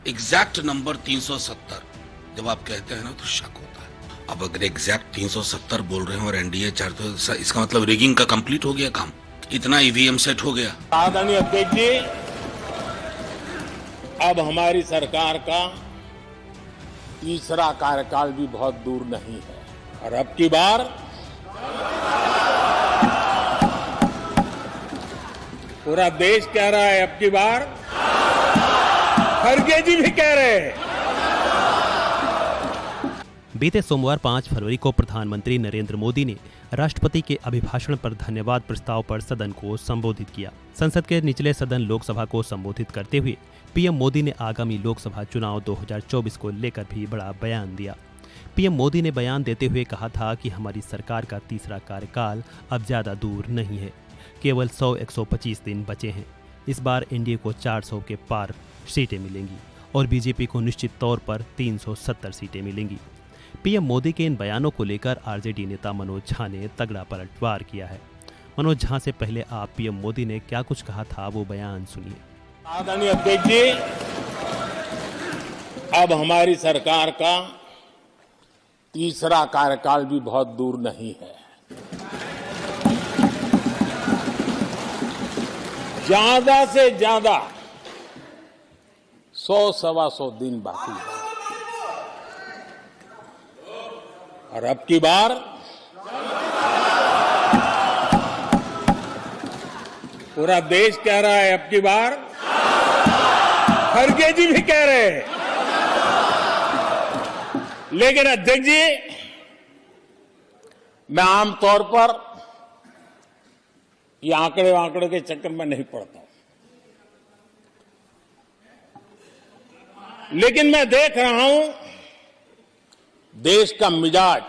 Exact number 370 जब आप कहते हैं ना तो शक होता है। अब अगर एग्जैक्ट 370 बोल रहे हैं और एनडीए 4 तो इसका मतलब रिगिंग का कंप्लीट हो गया काम, इतना ईवीएम सेट हो गया। आदरणीय अध्यक्ष जी, अब हमारी सरकार का तीसरा कार्यकाल भी बहुत दूर नहीं है और अब की बार पूरा देश कह रहा है, अब की बार खड़गे जी भी कह रहे हैं। बीते सोमवार 5 फरवरी को प्रधानमंत्री नरेंद्र मोदी ने राष्ट्रपति के अभिभाषण पर धन्यवाद प्रस्ताव पर सदन को संबोधित किया। संसद के निचले सदन लोकसभा को संबोधित करते हुए पीएम मोदी ने आगामी लोकसभा चुनाव 2024 को लेकर भी बड़ा बयान दिया। पीएम मोदी ने बयान देते हुए कहा था कि हमारी सरकार का तीसरा कार्यकाल अब ज्यादा दूर नहीं है, केवल 100-125 दिन बचे हैं। इस बार एनडीए को 400 के पार सीटें मिलेंगी और बीजेपी को निश्चित तौर पर 370 सीटें मिलेंगी। पीएम मोदी के इन बयानों को लेकर आरजेडी नेता मनोज झा ने तगड़ा पलटवार किया है। मनोज झा से पहले आप पीएम मोदी ने क्या कुछ कहा था, वो बयान सुनिए। आदरणीय अध्यक्ष जी, अब हमारी सरकार का तीसरा कार्यकाल भी बहुत दूर नहीं है। ज्यादा से ज्यादा 100-125 दिन बाकी है और अब की बार पूरा देश कह रहा है, अब की बार खड़गे जी भी कह रहे हैं। लेकिन अध्यक्ष जी, मैं आमतौर पर ये आंकड़े के चक्कर में नहीं पड़ता हूं, लेकिन मैं देख रहा हूं देश का मिजाज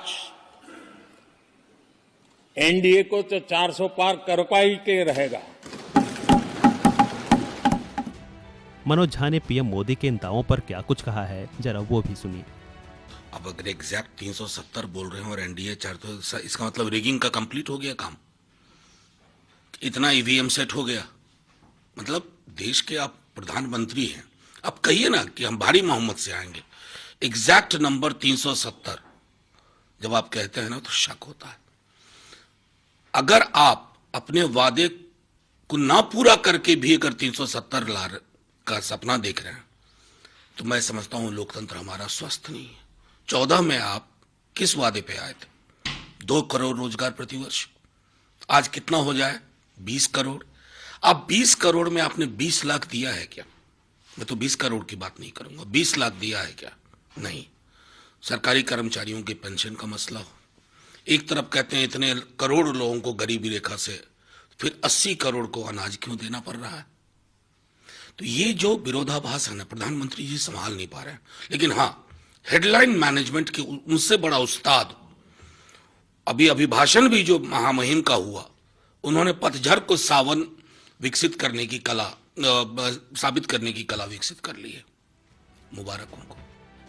एनडीए को तो 400 पार कर पाई के रहेगा। मनोज झा ने पीएम मोदी के इन दावों पर क्या कुछ कहा है, जरा वो भी सुनिए। अब अगर एग्जैक्ट 370 बोल रहे हैं और एनडीए 4 तो इसका मतलब रिगिंग का कंप्लीट हो गया काम, इतना ईवीएम सेट हो गया। मतलब देश के आप प्रधानमंत्री हैं, अब कहिए ना कि हम भारी मोहम्मद से आएंगे। एग्जैक्ट नंबर 370 जब आप कहते हैं ना तो शक होता है। अगर आप अपने वादे को ना पूरा करके भी अगर 370 लाख का सपना देख रहे हैं तो मैं समझता हूं लोकतंत्र हमारा स्वस्थ नहीं है। 14 में आप किस वादे पे आए थे? 2 करोड़ रोजगार प्रतिवर्ष। आज कितना हो जाए? 20 करोड़। अब 20 करोड़ में आपने 20 लाख दिया है क्या? मैं तो 20 करोड़ की बात नहीं करूंगा, 20 लाख दिया है क्या? नहीं। सरकारी कर्मचारियों के पेंशन का मसला हो, एक तरफ कहते हैं इतने करोड़ लोगों को गरीबी रेखा से, फिर 80 करोड़ को अनाज क्यों देना पड़ रहा है? तो ये जो विरोधाभास है ना, प्रधानमंत्री जी संभाल नहीं पा रहे हैं। लेकिन हाँ, हेडलाइन मैनेजमेंट के उनसे बड़ा उस्ताद अभी अभिभाषण भी जो महामहिम का हुआ, उन्होंने पतझड़ को सावन विकसित करने की कला साबित करने की कला विकसित कर ली है। मुबारक उनको।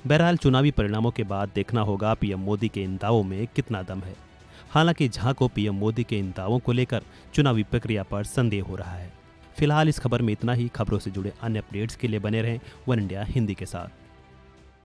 बहरहाल चुनावी परिणामों के बाद देखना होगा पीएम मोदी के इन दावों में कितना दम है। हालांकि झा को पीएम मोदी के इन दावों को लेकर चुनावी प्रक्रिया पर संदेह हो रहा है। फिलहाल इस खबर में इतना ही। खबरों से जुड़े अन्य अपडेट्स के लिए बने रहें वन इंडिया हिंदी के साथ।